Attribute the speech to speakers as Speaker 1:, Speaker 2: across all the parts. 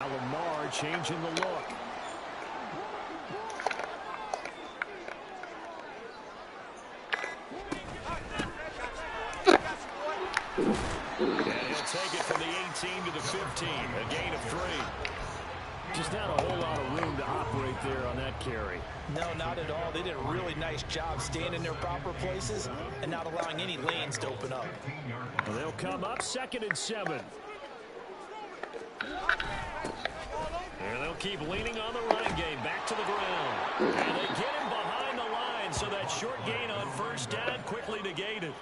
Speaker 1: Lamar changing the look. And he'll take it from the 18 to the 15, a gain of 3. Just not a whole lot of room to operate there on that carry.
Speaker 2: No, not at all. They did a really nice job staying in their proper places and not allowing any lanes to open up.
Speaker 1: Well, they'll come up 2nd and 7. And they'll keep leaning on the running game. Back to the ground. And they get him behind the line, so that short gain on 1st down quickly negated.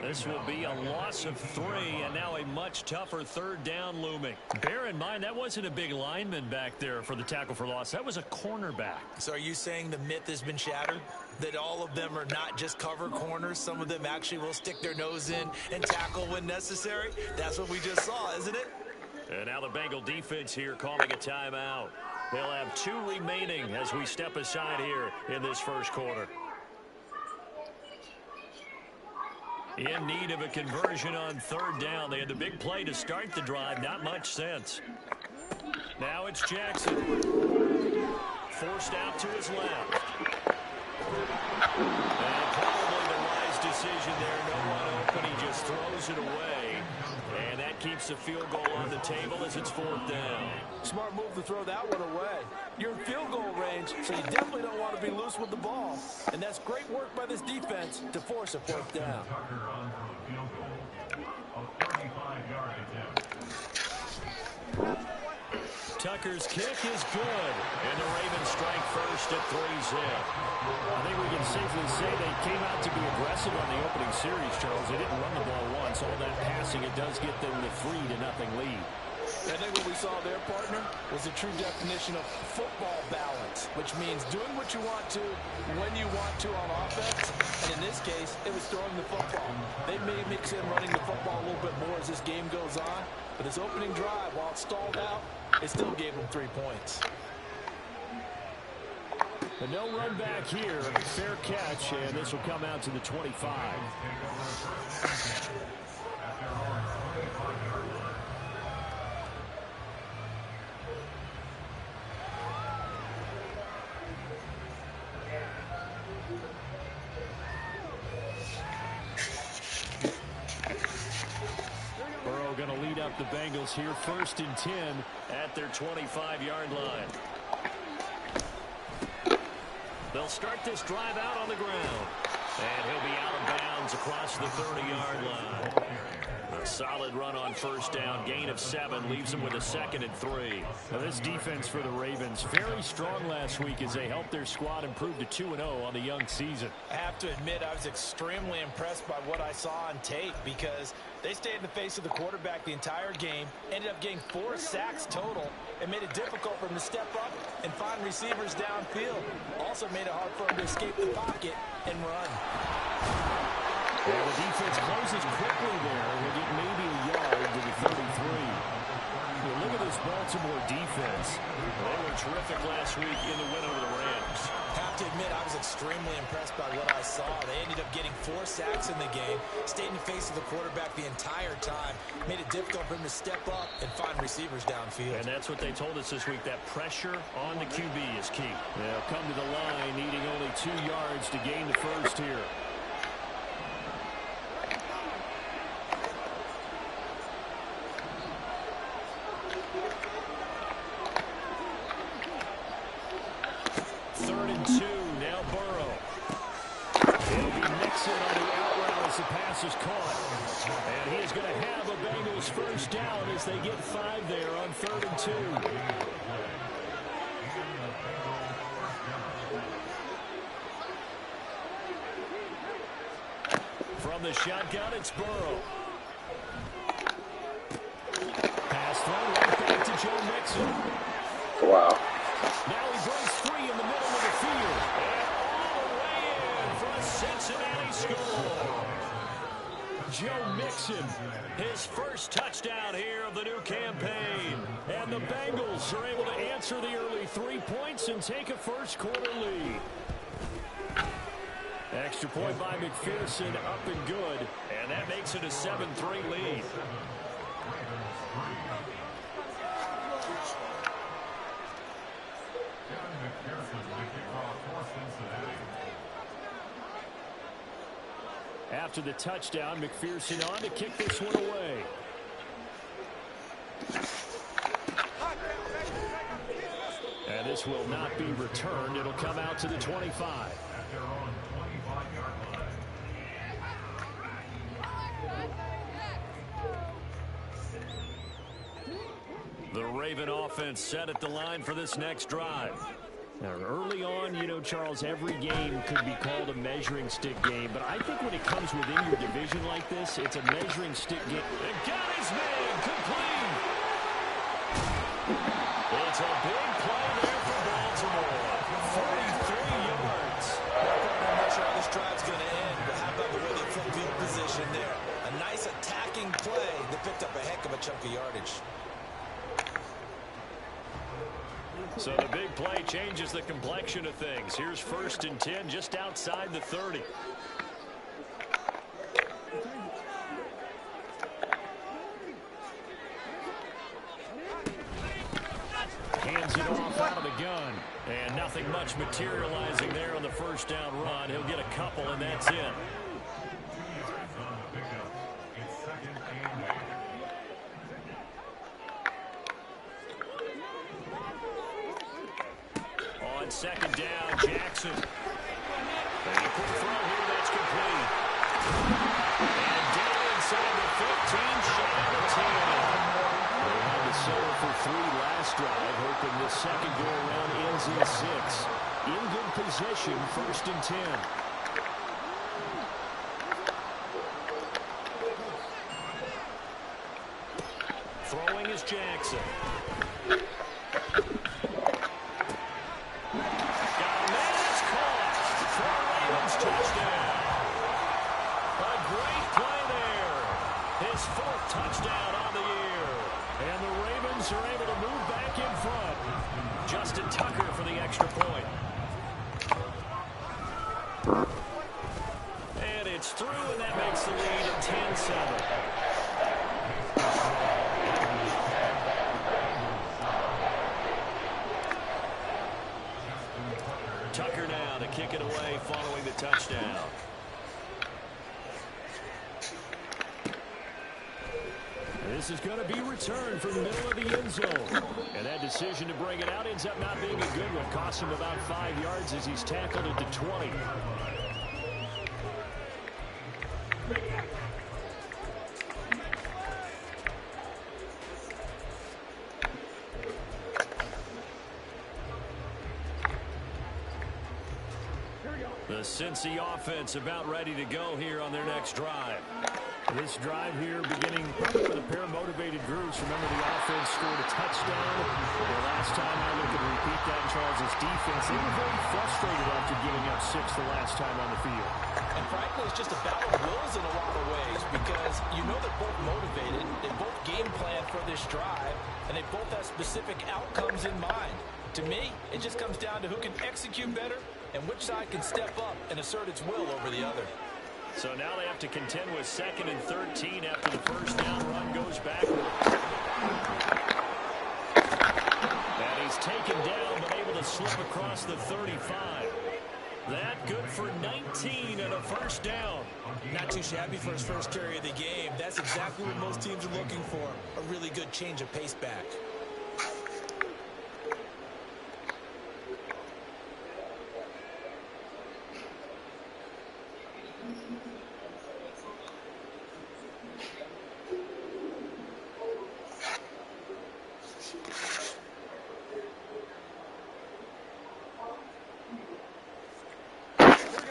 Speaker 1: This will be a loss of 3, and now a much tougher 3rd down looming. Bear in mind, that wasn't a big lineman back there for the tackle for loss. That was a cornerback.
Speaker 2: So are you saying the myth has been shattered? That all of them are not just cover corners? Some of them actually will stick their nose in and tackle when necessary? That's what we just saw, isn't it?
Speaker 1: And now the Bengal defense here calling a timeout. They'll have 2 remaining as we step aside here in this 1st quarter. In need of a conversion on 3rd down. They had the big play to start the drive. Not much sense. Now it's Jackson. Forced out to his left. And probably the wise decision there. No one open. He just throws it away. And that keeps the field goal on the table as it's 4th down.
Speaker 2: Smart move to throw that one away. You're in field goal range, so you definitely don't want to be loose with the ball. And that's great work by this defense to force a 4th down.
Speaker 1: Tucker's kick is good. And the Ravens strike first at 3-zip. I think we can safely say they came out to be aggressive on the opening series, Charles. They didn't run the ball once. All that passing, it does get them the 3-0 lead.
Speaker 2: I think what we saw there, partner, was the true definition of football balance, which means doing what you want to, when you want to on offense. And in this case, it was throwing the football. They may mix in running the football a little bit more as this game goes on. But this opening drive, while it stalled out, it still gave them 3 points.
Speaker 1: But no run back here. Fair catch, and this will come out to the 25. Burrow going to lead up the Bengals here, 1st and 10 at their 25-yard line. They'll start this drive out on the ground. And he'll be out of bounds across the 30-yard line. A solid run on 1st down. Gain of 7 leaves them with a 2nd and 3. Now this defense for the Ravens, very strong last week as they helped their squad improve to 2-0 on the young season.
Speaker 2: I have to admit, I was extremely impressed by what I saw on tape because they stayed in the face of the quarterback the entire game, ended up getting 4 sacks total, and made it difficult for him to step up and find receivers downfield. Also made it hard for him to escape the pocket and run.
Speaker 1: Well, the defense closes quickly there. We'll get maybe a yard to the 33. Well, look at this Baltimore defense. They were terrific last week in the win over the Rams.
Speaker 2: Have to admit, I was extremely impressed by what I saw. They ended up getting 4 sacks in the game, stayed in the face of the quarterback the entire time, made it difficult for him to step up and find receivers downfield.
Speaker 1: And that's what they told us this week, that pressure on the QB is key. They'll come to the line, needing only 2 yards to gain the 1st here. Is caught. And he is going to have a Bengals 1st down as they get 5 there on 3rd and 2. From the shotgun, it's Burrow. Pass thrown right back to Joe Mixon.
Speaker 3: Wow.
Speaker 1: Now he brings 3 in the middle of the field. And all the way in for a Cincinnati score. Joe Mixon, his 1st touchdown here of the new campaign. And the Bengals are able to answer the early 3 points and take a 1st quarter lead. Extra point by McPherson, up and good. And that makes it a 7-3 lead. After the touchdown, McPherson on to kick this one away. And this will not be returned. It'll come out to the 25. The Raven offense set at the line for this next drive. Now, early on, you know, Charles, every game could be called a measuring stick game. But I think when it comes within your division like this, it's a measuring stick game. And got his man complete. It's a big play there for Baltimore. 43 yards.
Speaker 2: I'm not sure how this drive's going to end, but how about the way they flip field position there? A nice attacking play that picked up a heck of a chunk of yardage.
Speaker 1: So the big play changes the complexion of things. Here's 1st and 10 just outside the 30. Hands it off out of the gun. And nothing much materializing there on the first down run. He'll get a couple, and that's it. On 2nd down, Jackson. And a quick throw here, that's complete. And down inside the 15, shy of the 10. They had to settle for 3 last drive, hoping this second go-around ends in 6. In good position, 1st and 10. Throwing is Jackson. Touchdown on the year. And the Ravens are able to move back in front. Justin Tucker for the extra point. And it's through, and that makes the lead at 10-7. Tucker now to kick it away following the touchdown. This is going to be returned from the middle of the end zone. And that decision to bring it out ends up not being a good one. Costs him about 5 yards as he's tackled at the 20. The Cincy offense about ready to go here on their next drive. This drive here beginning probably with a pair of motivated groups. Remember, the offense scored a touchdown. The last time I look at repeat that in Charles' defense, they were very frustrated after giving up 6 the last time on the field.
Speaker 2: And frankly, it's just a battle of wills in a lot of ways because you know they're both motivated. They both game plan for this drive, and they both have specific outcomes in mind. To me, it just comes down to who can execute better and which side can step up and assert its will over the other.
Speaker 1: So now they have to contend with 2nd and 13 after the first down run goes backwards. And he's taken down but able to slip across the 35. That good for 19 and a first down.
Speaker 2: Not too shabby for his first carry of the game. That's exactly what most teams are looking for. A really good change of pace back.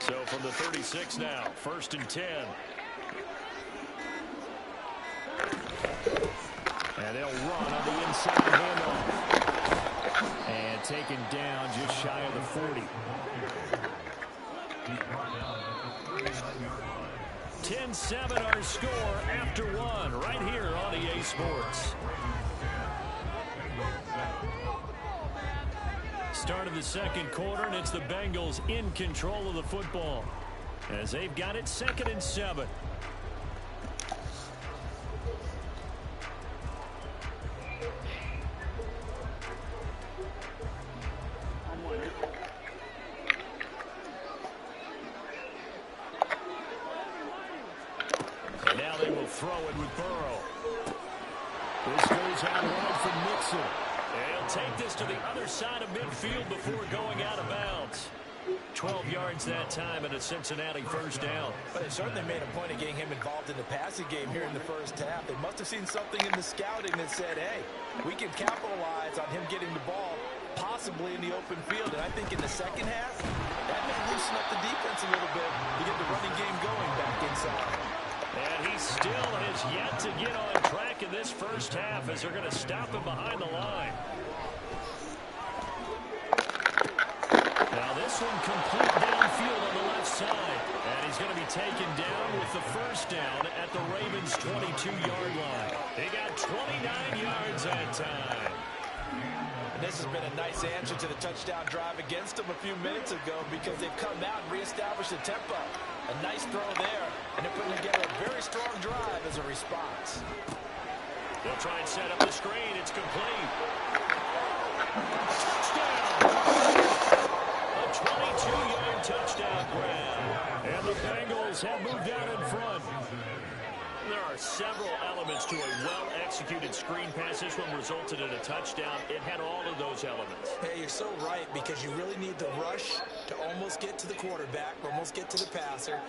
Speaker 1: So from the 36 now, 1st and 10. And they'll run on the inside handoff. And taken down just shy of the 40. 10-7 our score after 1 right here on EA Sports. Start of the second quarter, and it's the Bengals in control of the football as they've got it 2nd and 7. take this to the other side of midfield before going out of bounds. 12 yards that time and a Cincinnati first down.
Speaker 2: But they certainly made a point of getting him involved in the passing game here in the first half. They must have seen something in the scouting that said, hey, we can capitalize on him getting the ball possibly in the open field. And I think in the second half, that may loosen up the defense a little bit to get the running game going back inside.
Speaker 1: And he still has yet to get on track in this first half as they're going to stop him behind the line. Now this one complete downfield on the left side. And he's going to be taken down with the first down at the Ravens' 22-yard line. They got 29 yards that time.
Speaker 2: And this has been a nice answer to the touchdown drive against them a few minutes ago because they've come out and reestablished the tempo. A nice throw there, and they're putting together a very strong drive as a response.
Speaker 1: They'll try and set up the screen. It's complete. Touchdown! A 22-yard touchdown grab. And the Bengals have moved out in front. There are several elements to a well-executed screen pass. This one resulted in a touchdown. It had all of those elements.
Speaker 2: Hey, you're so right because you really need the rush to almost get to the quarterback, almost get to the passer.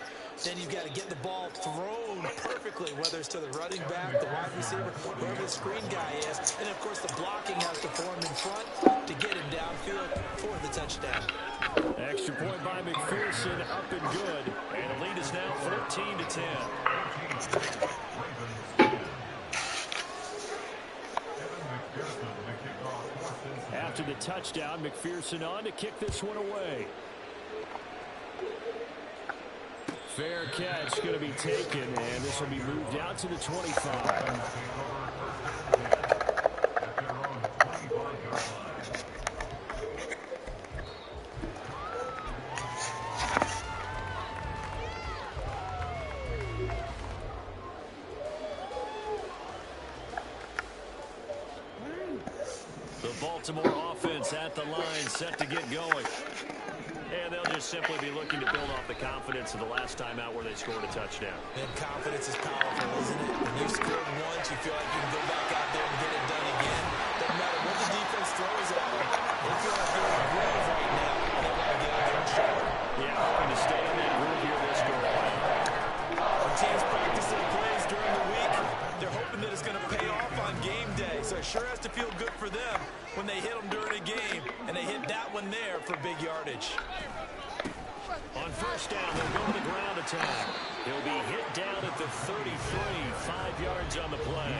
Speaker 2: Then you've got to get the ball thrown perfectly, whether it's to the running back, the wide receiver, wherever the screen guy is. And, of course, the blocking has to form in front to get him downfield for the touchdown.
Speaker 1: Extra point by McPherson, up and good. And the lead is now 14-10. After the touchdown, McPherson on to kick this one away. Fair catch going to be taken, and this will be moved out to the 25. Baltimore offense at the line, set to get going. And they'll just simply be looking to build off the confidence of the last time out where they scored a touchdown.
Speaker 2: And confidence is powerful, isn't it? When you scored once, you feel like you can go back out there and get it done again. Doesn't matter what the defense throws at them. They feel like they're in a groove right now, and they want to get out there and show it.
Speaker 1: Yeah, hoping to stay in that groove here this go around.
Speaker 2: When teams practice their plays during the week, they're hoping that it's going to pay off on game day. So it sure has to feel good for them when they hit them during a game, and they hit that one there for big yardage.
Speaker 1: On first down, they'll go to the ground attack. He'll be hit down at the 33, 5 yards on the play.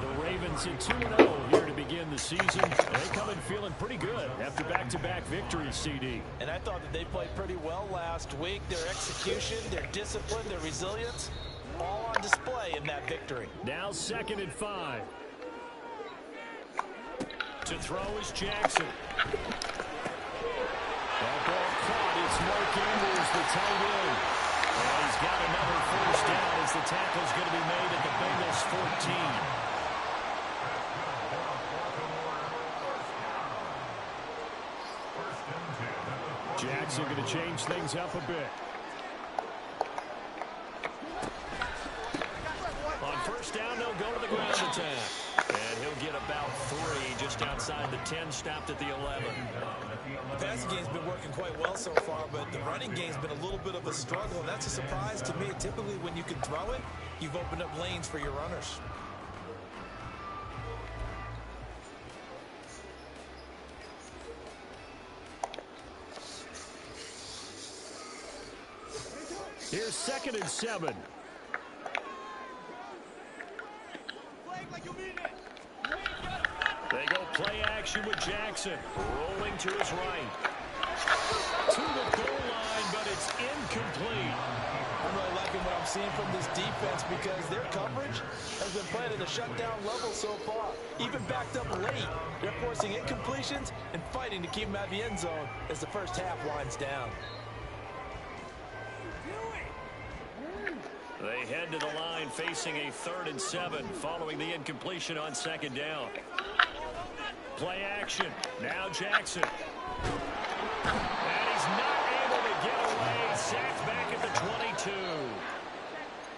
Speaker 1: The Ravens in 2-0 here to begin the season. They come in feeling pretty good after back-to-back victories, CD.
Speaker 2: And I thought that they played pretty well last week. Their execution, their discipline, their resilience, all on display in that victory.
Speaker 1: Now 2nd and 5. To throw is Jackson. That ball caught. It's Mark Andrews, the tight end. And he's got another first down as the tackle's going to be made at the Bengals 14. Jackson going to change things up a bit. On first down, they'll go to the ground attack. And he'll get about 3 just outside the 10, stopped at the 11.
Speaker 2: The passing game's been working quite well so far, but the running game's been a little bit of a struggle, and that's a surprise to me. Typically, when you can throw it, you've opened up lanes for your runners.
Speaker 1: Here's 2nd and 7. They go play action with Jackson, rolling to his right. To the goal line, but it's incomplete.
Speaker 2: I'm really liking what I'm seeing from this defense because their coverage has been played at a shutdown level so far. Even backed up late, they're forcing incompletions and fighting to keep them at the end zone as the first half winds down.
Speaker 1: They head to the line facing a 3rd and 7 following the incompletion on 2nd down. Play action. Now Jackson. And he's not able to get away. Sacked back at the 22.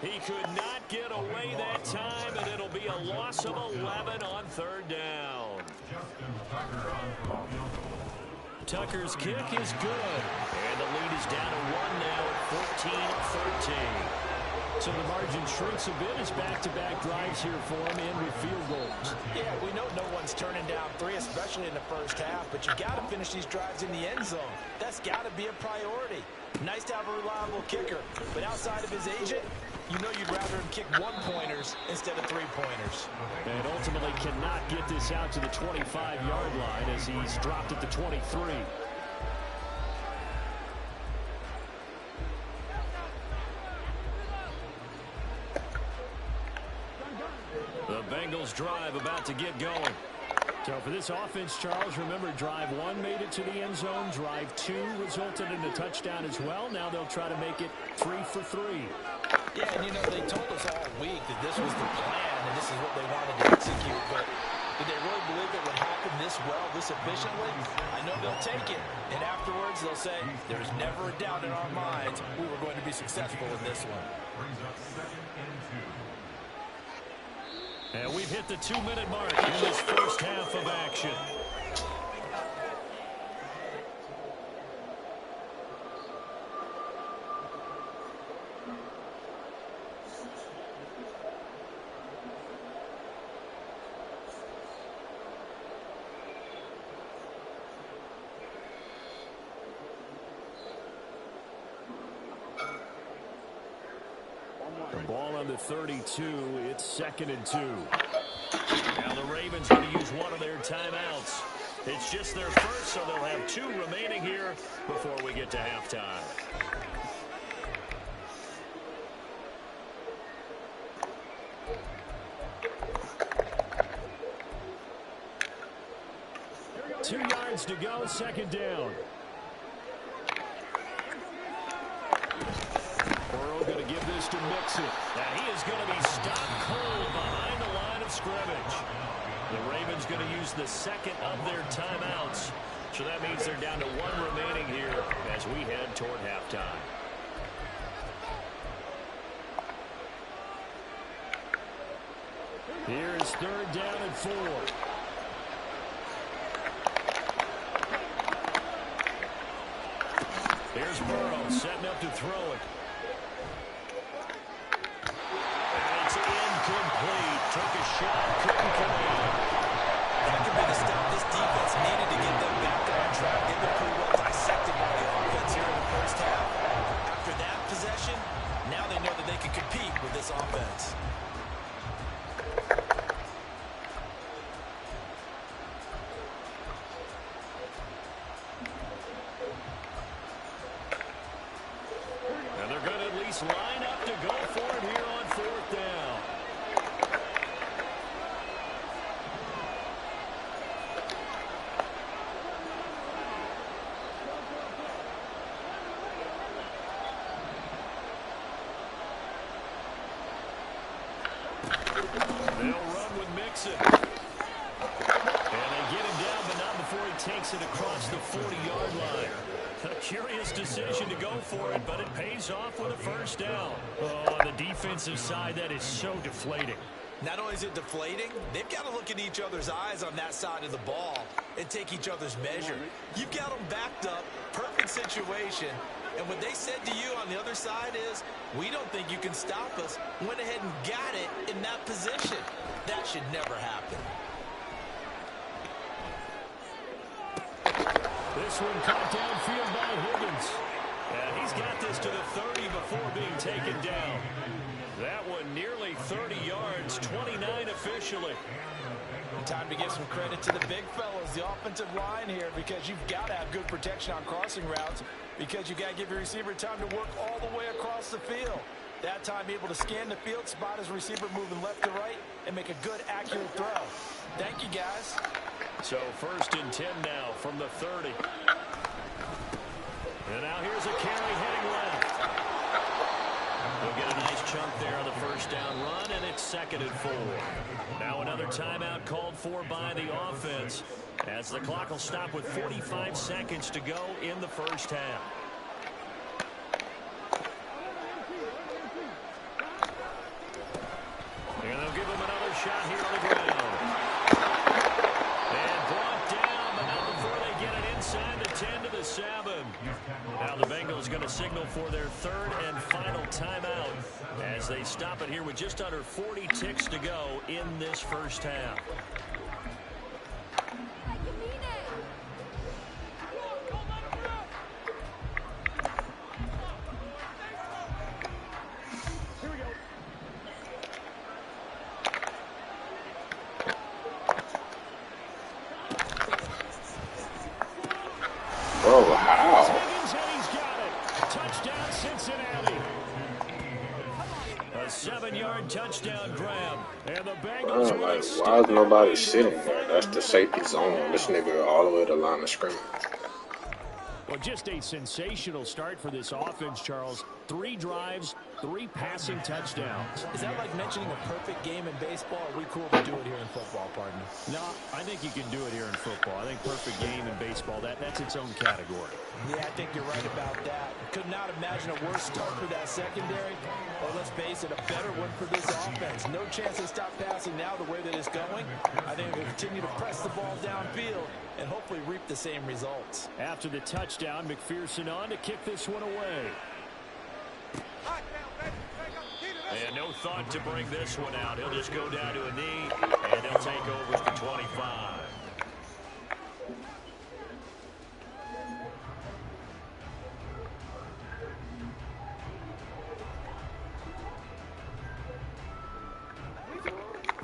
Speaker 1: He could not get away that time, and it'll be a loss of 11 on 3rd down. Tucker's kick is good. And the lead is down to 1 now at 14-13. So the margin shrinks a bit as back-to-back drives here for him and with field goals.
Speaker 2: Yeah, we know no one's turning down 3, especially in the first half, but you got to finish these drives in the end zone. That's got to be a priority. Nice to have a reliable kicker, but outside of his agent, you know you'd rather him kick 1-pointers instead of 3-pointers.
Speaker 1: And ultimately cannot get this out to the 25-yard line as he's dropped at the 23. The Bengals drive about to get going. So for this offense, Charles, remember drive 1 made it to the end zone. Drive 2 resulted in a touchdown as well. Now they'll try to make it 3 for 3.
Speaker 2: Yeah, and you know, they told us all week that this was the plan and this is what they wanted to execute. But did they really believe it would happen this well, this efficiently? I know they'll take it. And afterwards, they'll say, there's never a doubt in our minds we were going to be successful in this one.
Speaker 1: And we've hit the 2-minute mark in this first half of action. The ball on the 32. It's 2nd and 2. Now the Ravens going to use one of their timeouts. It's just their first, so they'll have 2 remaining here before we get to halftime. Two yards to go, 2nd down. Burrow going to give this to Mixon. Now he is going to be stopped cold behind the line of scrimmage. The Ravens going to use the 2nd of their timeouts. So that means they're down to 1 remaining here as we head toward halftime. Here is 3rd down and 4. Here's Burrow setting up to throw it. And it's incomplete. Took a shot, couldn't come in.
Speaker 2: That could be the stuff this defense needed to get them back on track. They've been pretty well dissected by the offense here in the first half. After that possession, now they know that they can compete with this offense.
Speaker 1: And they're going to at least line up to go for it here on 4th down. They'll run with Mixon. And they get him down, but not before he takes it across the 40-yard line. A curious decision to go for it, but it pays off with a 1st down. Oh, on the defensive side, that is so deflating.
Speaker 2: Not only is it deflating, they've got to look in each other's eyes on that side of the ball and take each other's measure. You've got them backed up, perfect situation, and what they said to you on the other side is, we don't think you can stop us. Went ahead and got it in that position. That should never happen.
Speaker 1: This one caught downfield by Higgins. And he's got this to the 30 before being taken down. That one nearly 30 yards, 29 officially.
Speaker 2: Time to give some credit to the big fellas, the offensive line here, because you've got to have good protection on crossing routes, because you've got to give your receiver time to work all the way across the field. That time able to scan the field, spot his receiver moving left to right, and make a good, accurate throw. Thank you, guys.
Speaker 1: So 1st and 10 now from the 30. And now here's a carry heading left. They'll get a nice chunk there on the 1st down run, and it's 2nd and 4. Now another timeout called for by the offense as the clock will stop with 45 seconds to go in the first half. And they'll give him another shot here on the ground. And going to signal for their third and final timeout as they stop it here with just under 40 ticks to go in this first half.
Speaker 3: Oh, how?
Speaker 1: He's got it. Touchdown, Cincinnati. A 7-yard touchdown grab. And the Bengals
Speaker 3: I'm like, why is nobody sitting there? That's the safety zone. This nigga all the way to the line of scrimmage.
Speaker 1: Well, just a sensational start for this offense, Charles. 3 drives, 3 passing touchdowns.
Speaker 2: Is that like mentioning a perfect game in baseball? Are we cool to do it here in football, partner?
Speaker 1: No, I think you can do it here in football. I think perfect game in baseball, that's its own category.
Speaker 2: Yeah, I think you're right about that. Could not imagine a worse start for that secondary. Well, let's face it, a better one for this offense. No chance to stop passing now the way that it's going. I think we'll continue to press the ball downfield and hopefully reap the same results.
Speaker 1: After the touchdown, McPherson on to kick this one away. And no thought to bring this one out. He'll just go down to a knee, and he'll take over at the 25.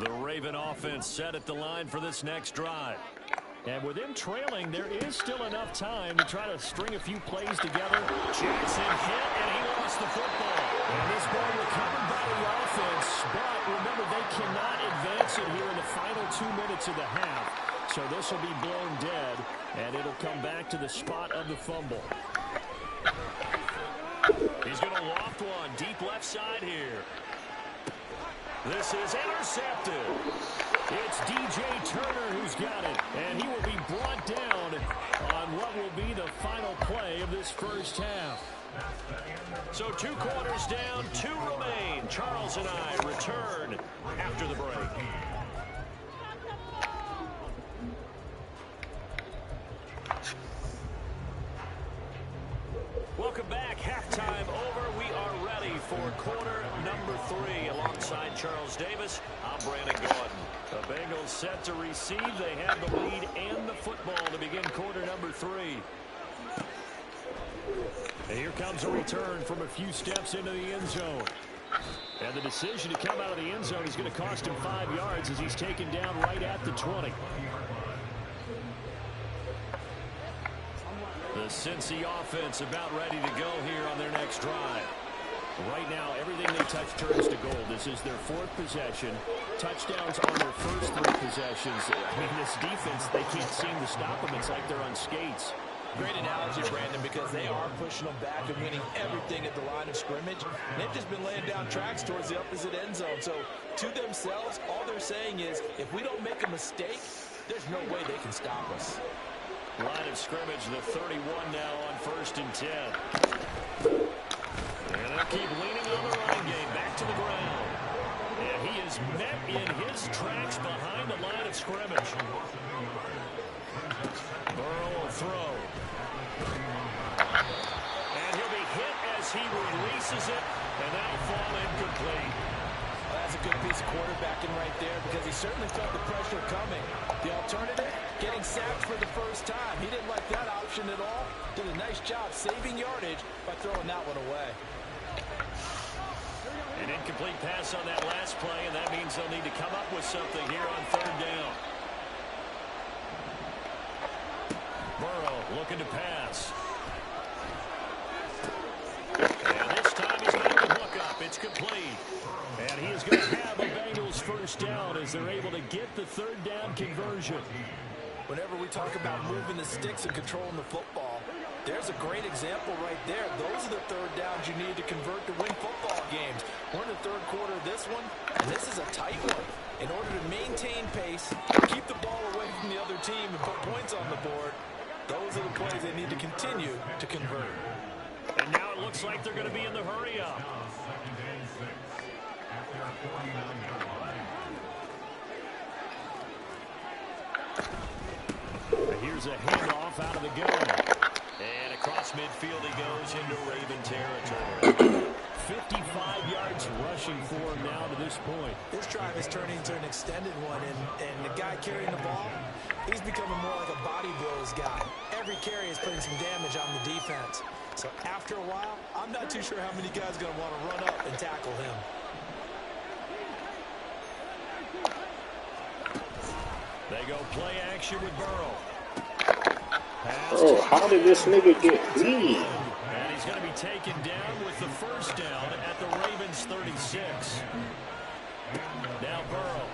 Speaker 1: The Raven offense set at the line for this next drive. And with them trailing, there is still enough time to try to string a few plays together. Jackson hit, and he lost the football. And this ball recovered by the offense. But remember, they cannot advance it here in the final 2 minutes of the half. So this will be blown dead, and it'll come back to the spot of the fumble. He's going to loft one deep left side here. This is intercepted. It's DJ Turner who's got it, and he will be brought down on what will be the final play of this first half. So 2 quarters down, 2 remain. Charles and I return after the break. Welcome back. Halftime over. We are ready for quarter number 3. Alongside Charles Davis, I'm Brandon Gordon. The Bengals set to receive. They have the lead and the football to begin quarter number 3. And here comes a return from a few steps into the end zone. And the decision to come out of the end zone is going to cost him 5 yards as he's taken down right at the 20. The Cincy offense about ready to go here on their next drive. Right now, everything they touch turns to gold. This is their 4th possession. Touchdowns on their first 3 possessions. I mean, this defense, they can't seem to stop them. It's like they're on skates.
Speaker 2: Great analogy, Brandon, because they are pushing them back and winning everything at the line of scrimmage. They've just been laying down tracks towards the opposite end zone. So to themselves, all they're saying is, if we don't make a mistake, there's no way they can stop us.
Speaker 1: Line of scrimmage, the 31 now on 1st and 10. And they'll keep leaning on the running game back to the ground. And he is met in his tracks behind the line of scrimmage. Burrow will throw. And he'll be hit as he releases it, and that'll fall incomplete.
Speaker 2: Well, that's a good piece of quarterbacking right there because he certainly felt the pressure coming. The alternative, getting sacked for the first time. He didn't like that option at all. Did a nice job saving yardage by throwing that one away.
Speaker 1: An incomplete pass on that last play, and that means they'll need to come up with something here on 3rd down. Burrow looking to pass. And this time he's got the hook up. It's complete. And he is going to have a Bengals first down as they're able to get the 3rd down conversion.
Speaker 2: Whenever we talk about moving the sticks and controlling the football, there's a great example right there. Those are the 3rd downs you need to convert to win football games. We're in the 3rd quarter of this one, and this is a tight one. In order to maintain pace, keep the ball away from the other team, and put points on the board, those are the plays they need to continue to convert.
Speaker 1: And now it looks like they're going to be in the hurry-up. Here's a handoff out of the gun. And across midfield he goes into Raven territory. 55 yards rushing for him now to this point.
Speaker 2: This drive is turning into an extended one, and the guy carrying the ball, he's becoming more like a body blows guy. Every carry is putting some damage on the defense. So after a while, I'm not too sure how many guys are going to want to run up and tackle him.
Speaker 1: They go play action with Burrow.
Speaker 3: Bro, how did this nigga get me?
Speaker 1: And he's going to be taken down with the first down at the Ravens 36. Now Burrow.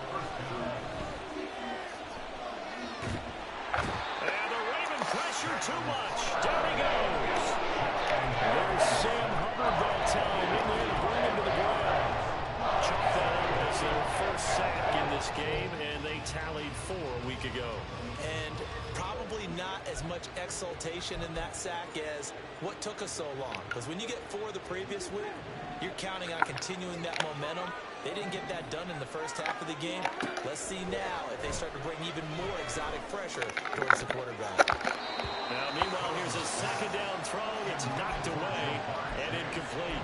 Speaker 1: And the Raven pressure too much. Down he goes. There's Sam Hubbard that time in there to bring him to the ground. Chalk that up as their first sack in this game, and they tallied 4 a week ago.
Speaker 2: And probably not as much exultation in that sack as what took us so long. Because when you get 4 the previous week, you're counting on continuing that momentum. They didn't get that done in the first half of the game. Let's see now if they start to bring even more exotic pressure towards the quarterback.
Speaker 1: Now, meanwhile, here's a second down throw. It's knocked away and incomplete.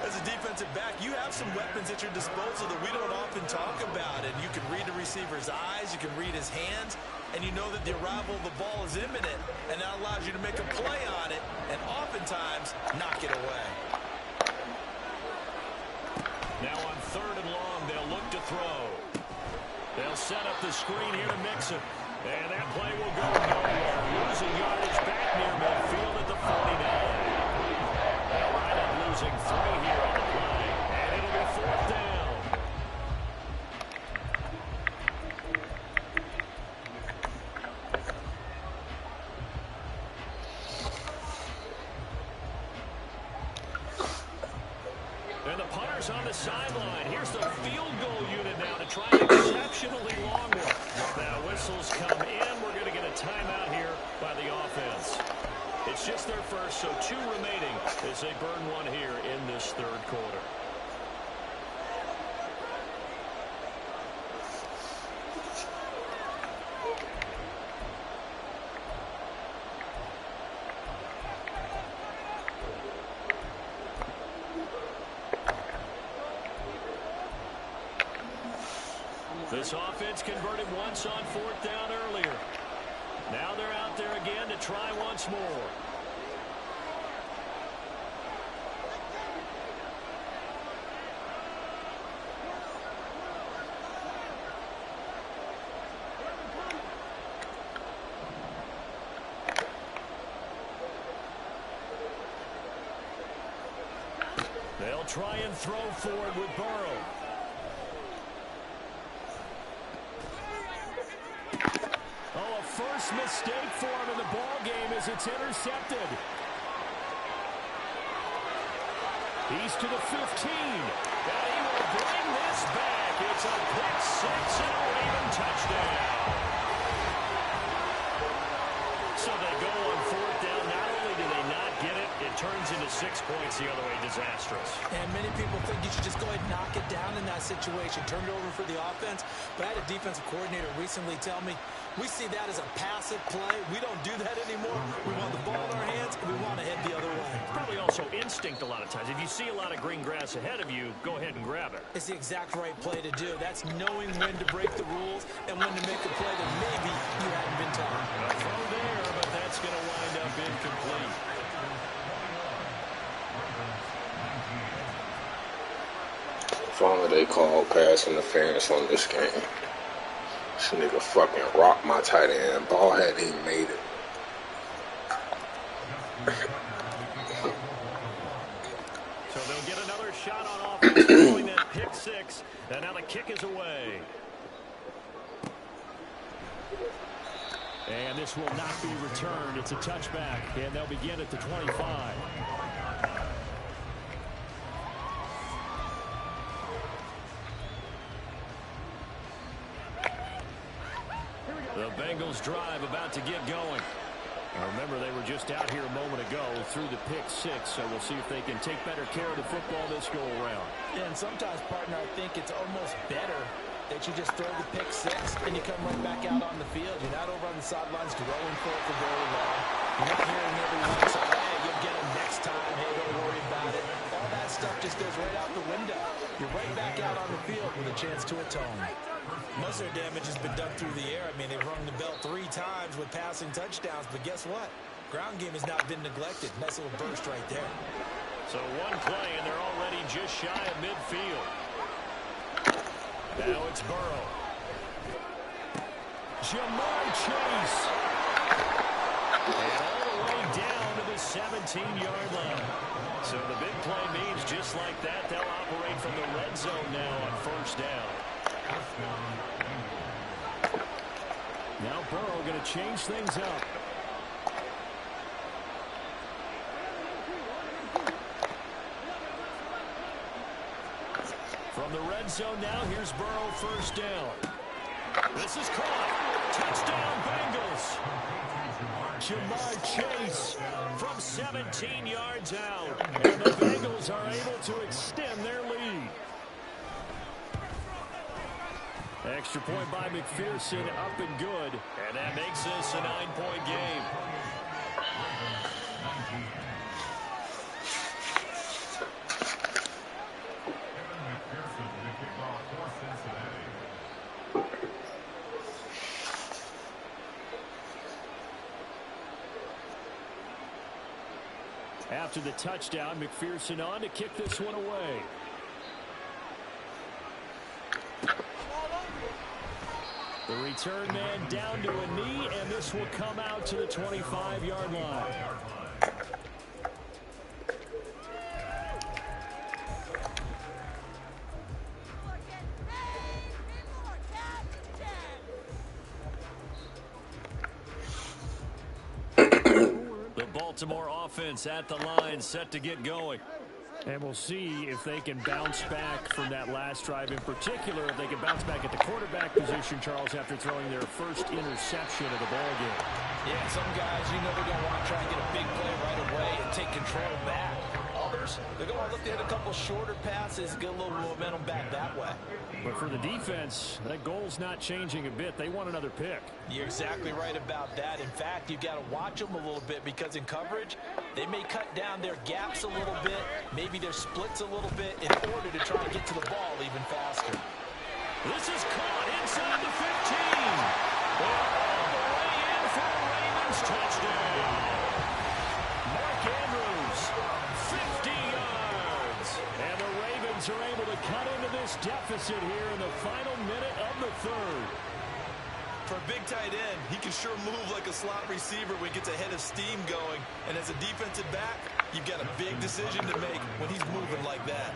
Speaker 2: As a defensive back, you have some weapons at your disposal that we don't often talk about. And you can read the receiver's eyes, you can read his hands, and you know that the arrival of the ball is imminent, and that allows you to make a play on it and oftentimes knock it away.
Speaker 1: Now on 3rd and long, they'll look to throw. They'll set up the screen here to Mixon. And that play will go nowhere. Losing yardage back near midfield at the 49. They'll wind up losing 3 here on the play. And it'll be 4th down. And the punter's on the sideline. Here's the field goal unit now to try an exceptionally long one. Now whistles come in. We're going to get a timeout here by the offense. It's just their first, so 2 remaining as they burn 1 here in this 3rd quarter. This offense converted once on 4th down earlier. Now they're out there again to try once more. They'll try and throw forward with Burrow. First mistake for him in the ball game as it's intercepted. He's to the 15. And he will bring this back. It's a pick 6 and a Raven touchdown. So they go on 4th down. Not only do they not get it, it turns into 6 points the other way. Disastrous.
Speaker 2: And many people think you should just go ahead and knock it down in that situation. Turn it over for the offense. But I had a defensive coordinator recently tell me, we see that as a passive play. We don't do that anymore. We want the ball in our hands, and we want to head the other way.
Speaker 1: Probably also instinct a lot of times. If you see a lot of green grass ahead of you, go ahead and grab it.
Speaker 2: It's the exact right play to do. That's knowing when to break the rules and when to make a play that maybe you hadn't been taught.
Speaker 1: A throw there, but that's going to wind up incomplete.
Speaker 3: Finally, they called pass interference on this game. This nigga fucking rocked my tight end. Ball hadn't even made it.
Speaker 1: So they'll get another shot on offense following that pick 6. And now the kick is away. And this will not be returned. It's a touchback, and they'll begin at the 25. The Bengals drive about to get going. Now remember, they were just out here a moment ago through the pick 6, so we'll see if they can take better care of the football this go around.
Speaker 2: Yeah, and sometimes, partner, I think it's almost better They should just throw the pick six, and you come right back out on the field. You're not over on the sidelines throwing for very long. You're not hearing every week, so, hey, you'll get them next time. Hey, don't worry about it. All that stuff just goes right out the window. You're right back out on the field with a chance to atone.
Speaker 4: Most of their damage has been done through the air. I mean, they've rung the bell 3 times with passing touchdowns, but guess what? Ground game has not been neglected. Nice little burst right there.
Speaker 1: So one play, and they're already just shy of midfield. Now it's Burrow. Jamar Chase. And all the way down to the 17-yard line. So the big play means just like that, they'll operate from the red zone now on first down. Now Burrow going to change things up. From the red zone now, here's Burrow first down. This is caught. Touchdown Bengals. Jamar Chase from 17 yards out. And the Bengals are able to extend their lead. Extra point by McPherson, up and good. And that makes this a 9-point game. After the touchdown, McPherson on to kick this one away. The return man down to a knee, and this will come out to the 25-yard line. The Baltimore offense at the line, set to get going. And we'll see if they can bounce back from that last drive in particular, if they can bounce back at the quarterback position, Charles, after throwing their first interception of the ballgame.
Speaker 2: Yeah, some guys, you know they're going to want to try and get a big play right away and take control back. Others, they're going to look to hit a couple shorter passes, get a little momentum back that way.
Speaker 1: But for the defense, that goal's not changing a bit. They want another pick.
Speaker 2: You're exactly right about that. In fact, you've got to watch them a little bit because in coverage, they may cut down their gaps a little bit, maybe their splits a little bit in order to try and get to the ball even faster.
Speaker 1: This is caught inside the 15. All the way in for a Ravens touchdown. Mark Andrews, 50 yards. And the Ravens are able to cut into this deficit here in the final minute of the third.
Speaker 4: For a big tight end, he can sure move like a slot receiver when he gets a head of steam going. And as a defensive back, you've got a big decision to make when he's moving like that.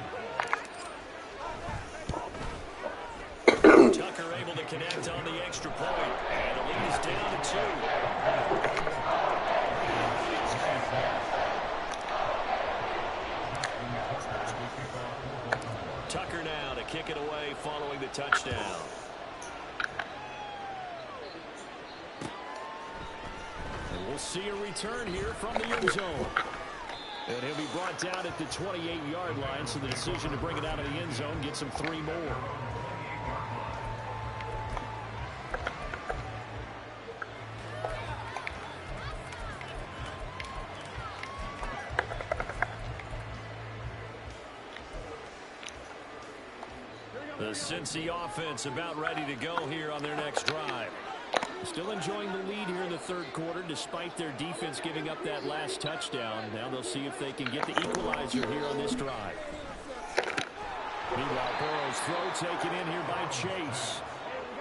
Speaker 1: Tucker able to connect on the extra point. And the lead is down to 2. Tucker now to kick it away following the touchdown. And we'll see a return here from the end zone. And he'll be brought down at the 28-yard line, so the decision to bring it out of the end zone gets him 3 more. The Cincy offense about ready to go here on their next drive. Still enjoying the lead here in the third quarter despite their defense giving up that last touchdown. Now they'll see if they can get the equalizer here on this drive. Meanwhile, Burrow's throw taken in here by Chase.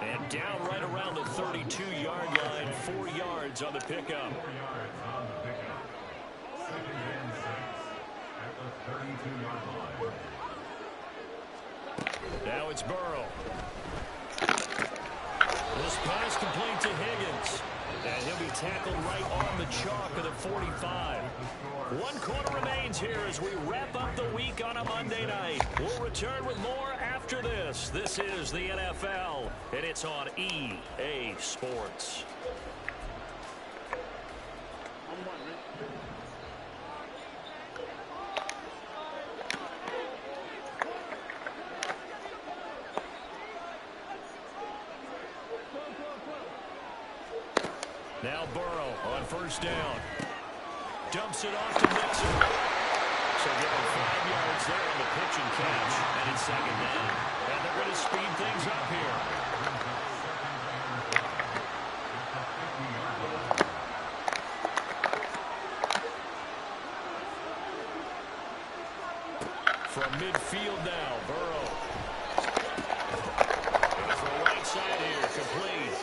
Speaker 1: And down right around the 32-yard line, 4 yards on the pickup. Now it's Burrow. This pass complete to Higgins. And he'll be tackled right on the chalk of the 45. 1 quarter remains here as we wrap up the week on a Monday night. We'll return with more after this. This is the NFL, and it's on EA Sports. Burrow on first down. Dumps it off to Mixon. So give him 5 yards there on the pitch and catch. And it's second down. And they're going to speed things up here. From midfield now, Burrow. For the right side here, complete.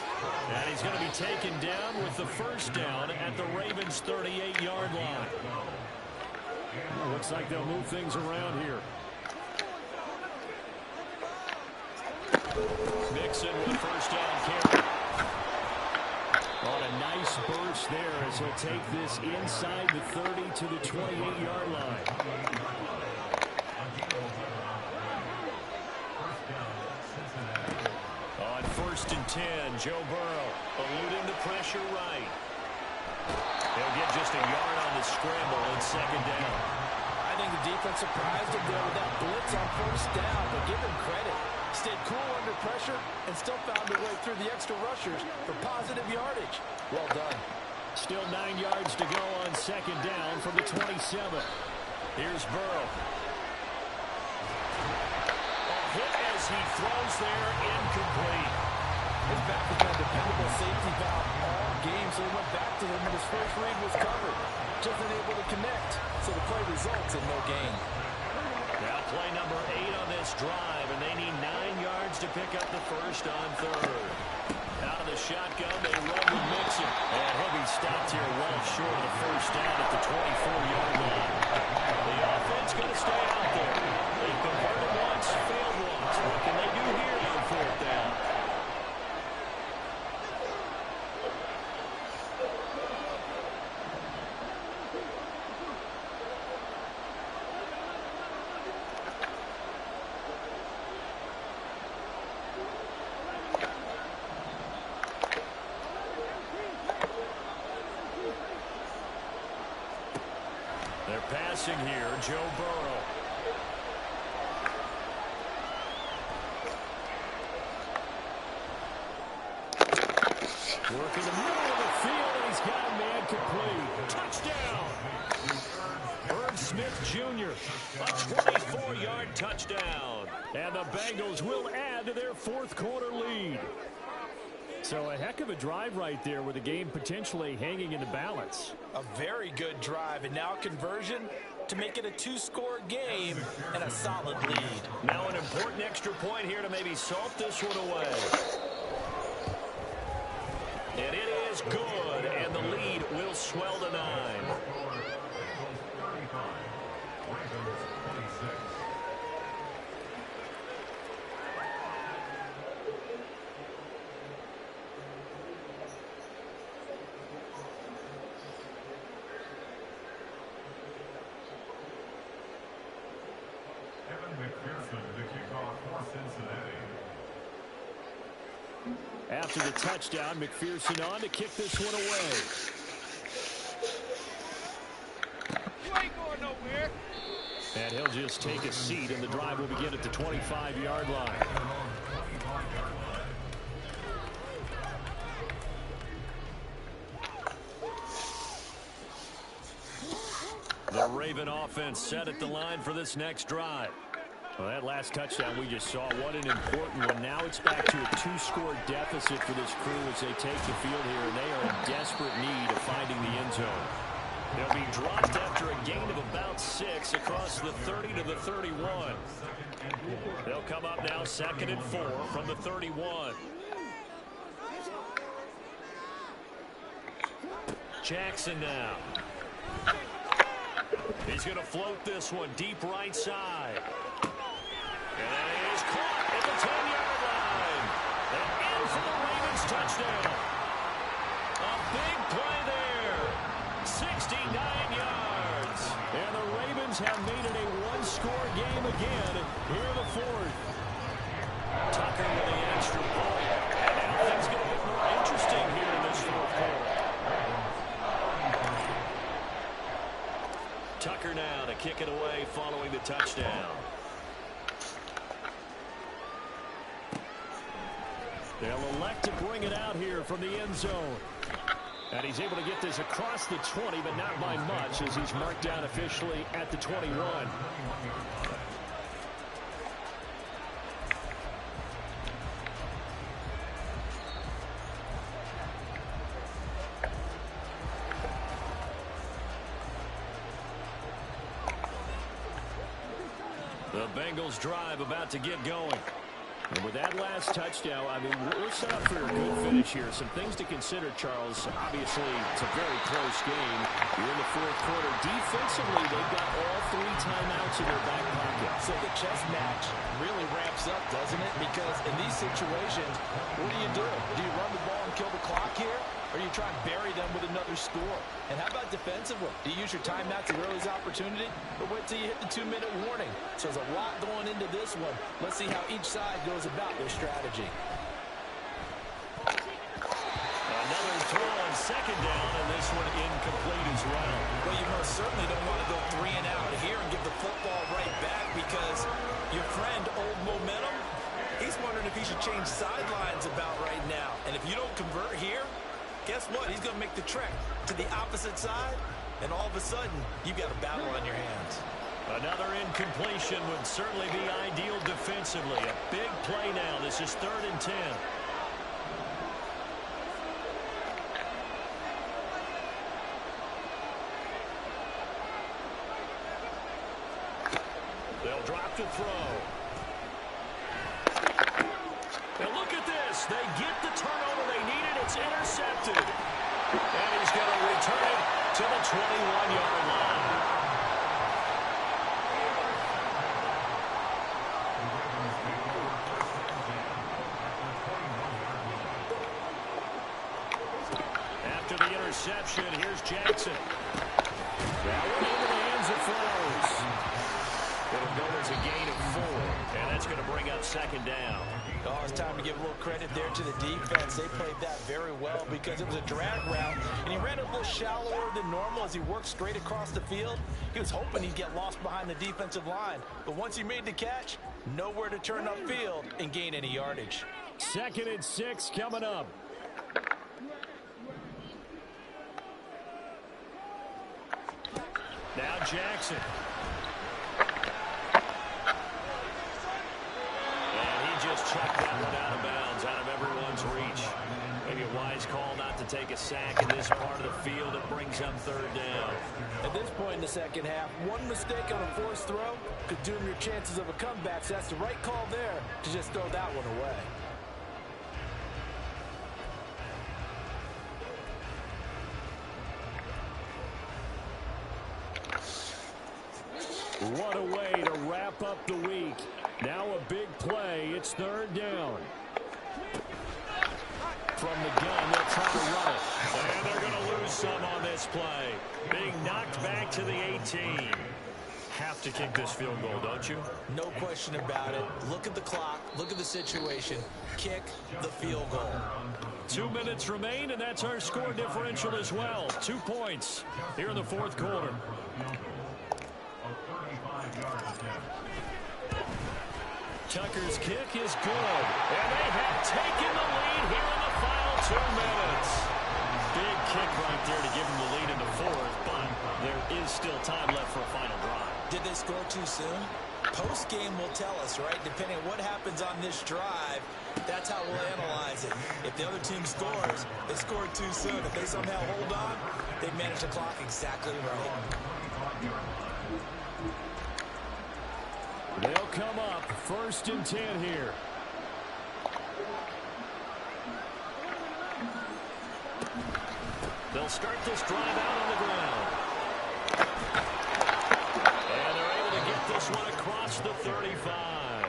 Speaker 1: And he's going to be taken down with the first down at the Ravens' 38-yard line. Looks like they'll move things around here. Mixon with first down carry. On a nice burst there as he'll take this inside the 30 to the 28-yard line. On first and 10, Joe Burrow eluding the pressure right. They'll get just a yard on the scramble and second down.
Speaker 2: I think the defense surprised him there with that blitz on first down, but give him credit. Stayed cool under pressure and still found a way through the extra rushers for positive yardage. Well done.
Speaker 1: Still 9 yards to go on second down from the 27. Here's Burrow. A hit as he throws there, incomplete.
Speaker 2: His back has been a dependable safety valve all game, so he went back to him when his first read was covered. Just unable to connect, so the play results in no gain.
Speaker 1: Now play number 8 on this drive, and they need 9 yards to pick up the first on third. Out of the shotgun, they run with Mixon. And he'll be stopped here well short of the first down at the 24-yard line. The offense going to stay out there. They've converted once, failed once. What can they do here on fourth down? Passing here, Joe Burrow. Working the middle of the field, and he's got a man complete. Touchdown! Herb Smith Jr., a 24-yard touchdown. And the Bengals will add to their fourth quarter lead. So a heck of a drive right there with the game potentially hanging in the balance.
Speaker 2: A very good drive, and now conversion to make it a 2-score game and a solid lead.
Speaker 1: Now an important extra point here to maybe salt this one away. And it is good, and the lead will swell to 9. After the touchdown, McPherson on to kick this one away.
Speaker 5: You ain't going nowhere.
Speaker 1: And he'll just take a seat, and the drive will begin at the 25-yard line. The Raven offense set at the line for this next drive. Well, that last touchdown we just saw, what an important one. Now it's back to a 2-score deficit for this crew as they take the field here, and they are in desperate need of finding the end zone. They'll be dropped after a gain of about 6 across the 30 to the 31. They'll come up now 2nd and 4 from the 31. Jackson now. He's going to float this one deep right side. And it is caught at the 10-yard line. And in for the Ravens touchdown. A big play there. 69 yards. And the Ravens have made it a 1-score game again here in the fourth. Tucker with the extra point. And now things get a bit more interesting here in this fourth quarter. Tucker now to kick it away following the touchdown. They'll elect to bring it out here from the end zone. And he's able to get this across the 20, but not by much, as he's marked down officially at the 21. The Bengals drive about to get going. And with that last touchdown, I mean, we're set up for a good finish here. Some things to consider, Charles. Obviously, it's a very close game. You're in the fourth quarter. Defensively, they've got all 3 timeouts in their back pocket.
Speaker 2: So the chess match really ramps up, doesn't it? Because in these situations, what do? Do you run the ball and kill the clock here? Or you try and bury them with another score? And how about defensively? Do you use your timeout to early's opportunity? Or wait till you hit the 2-minute warning? So there's a lot going into this one. Let's see how each side goes about their strategy.
Speaker 1: Another throw on second down, and this one incomplete as well.
Speaker 4: Well, you most certainly don't want to go 3 and out here and give the football right back, because your friend, Old Momentum, he's wondering if he should change sidelines about right now. And if you don't convert here, guess what? He's going to make the trek to the opposite side, and all of a sudden, you've got a battle on your hands.
Speaker 1: Another incompletion would certainly be ideal defensively. A big play now. This is 3rd and 10. They'll drop to throw. And look at this. They get the turnover they needed. It's intercepted. And he's going to return it to the 21-yard line. After the interception, here's Jackson. That one into the hands of Flowers. It'll go as a gain of 4, and that's going to bring up 2nd down.
Speaker 2: Oh, it's time to give a little credit there to the defense. They played that very well because it was a drag route, and he ran a little shallower than normal as he worked straight across the field. He was hoping he'd get lost behind the defensive line, but once he made the catch, nowhere to turn upfield and gain any yardage.
Speaker 1: 2nd and 6 coming up. Now Jackson. Just chucked that one out of bounds, out of everyone's reach. Maybe a wise call not to take a sack in this part of the field. It brings up 3rd down.
Speaker 2: At this point in the second half, one mistake on a forced throw could doom your chances of a comeback. So that's the right call there to just throw that one away.
Speaker 1: What a way to wrap up the week. Now a big play. It's 3rd down. From the gun, they'll try to run it. And they're going to lose some on this play. Being knocked back to the 18. Have to kick this field goal, don't you?
Speaker 2: No question about it. Look at the clock. Look at the situation. Kick the field goal.
Speaker 1: 2 minutes remain, and that's our score differential as well. 2 points here in the 4th quarter. Tucker's kick is good. And they have taken the lead here in the final 2 minutes. Big kick right there to give them the lead in the 4th, but there is still time left for a final drive.
Speaker 2: Did they score too soon? Post-game will tell us, right? Depending on what happens on this drive, that's how we'll analyze it. If the other team scores, they scored too soon. If they somehow hold on, they manage the clock exactly right.
Speaker 1: They'll come up 1st and 10 here. They'll start this drive out on the ground. And they're able to get this one across the 35.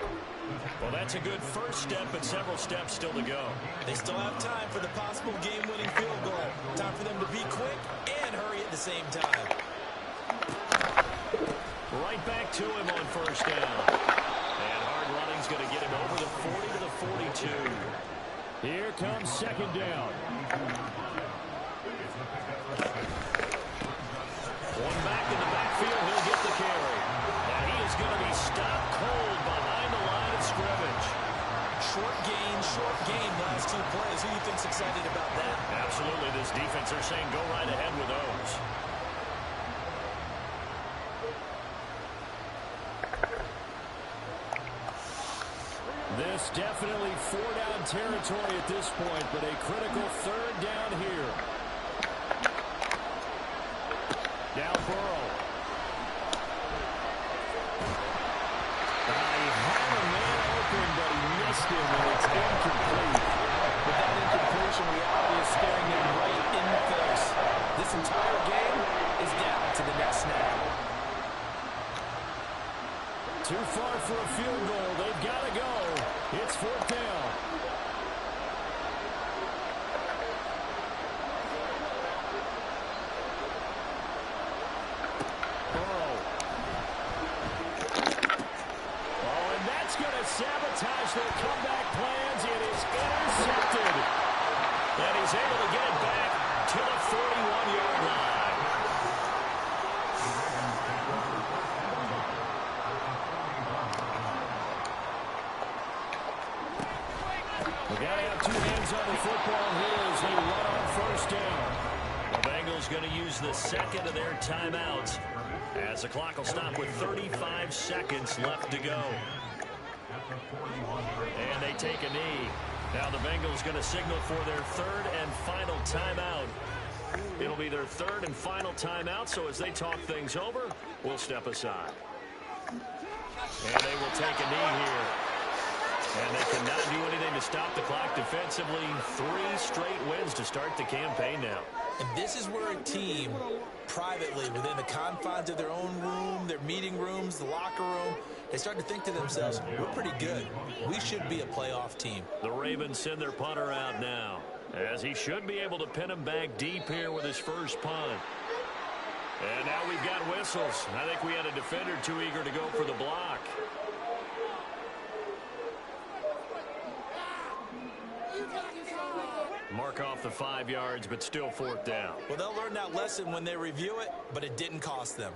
Speaker 1: Well, that's a good first step, but several steps still to go.
Speaker 2: They still have time for the possible game-winning field goal. Time for them to be quick and hurry at the same time.
Speaker 1: Right back to him on 1st down. And hard running's going to get him over the 40 to the 42. Here comes 2nd down. One back in the backfield, he'll get the carry. And he is going to be stopped cold behind the line of scrimmage.
Speaker 2: Short gain, last 2 plays. Who do you think's excited about that?
Speaker 1: Absolutely. This defense, they're saying line with those. This definitely 4-down territory at this point, but a critical 3rd down here. Now Burrow. He had a man open, but he missed him, and it's incomplete.
Speaker 2: But that incompletion reality is staring him right in the face. This entire game is down to the next snap.
Speaker 1: Too far for a field goal. They've got to go. It's 4th down. Burrow. Oh, and that's going to sabotage their comeback plans. It is intercepted. And he's able to get it back to the 41-yard line. They got to have 2 hands on the football here as they run on 1st down. The Bengals going to use the 2nd of their timeouts as the clock will stop with 35 seconds left to go. And they take a knee. Now the Bengals going to signal for their 3rd and final timeout. It'll be their 3rd and final timeout, so as they talk things over, we'll step aside. And they will take a knee here. And they cannot do anything to stop the clock defensively. 3 straight wins to start the campaign now.
Speaker 2: And this is where a team, privately, within the confines of their own room, their meeting rooms, the locker room, they start to think to themselves, we're pretty good. We should be a playoff team.
Speaker 1: The Ravens send their punter out now, as he should be able to pin him back deep here with his first punt. And now we've got whistles. I think we had a defender too eager to go for the block. Mark off the 5 yards, but still 4th down.
Speaker 2: Well, they'll learn that lesson when they review it, but it didn't cost them.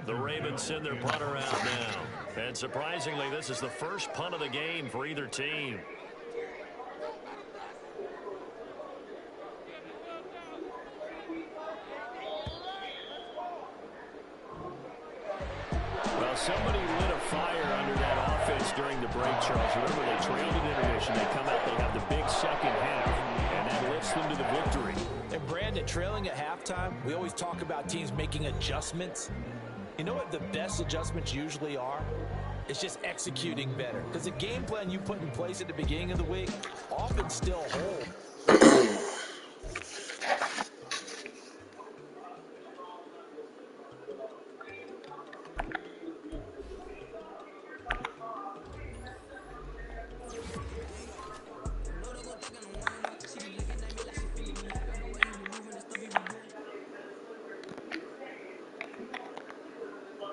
Speaker 1: The Ravens send their punter out now. And surprisingly, this is the first punt of the game for either team. Well, somebody lit a fire under that offense during the break, Charles. Remember, they trailed in intermission. They come out, they have the big second half, and that lifts them to the victory.
Speaker 2: And Brandon, trailing at halftime, we always talk about teams making adjustments. You know what the best adjustments usually are? It's just executing better. Because the game plan you put in place at the beginning of the week often still holds.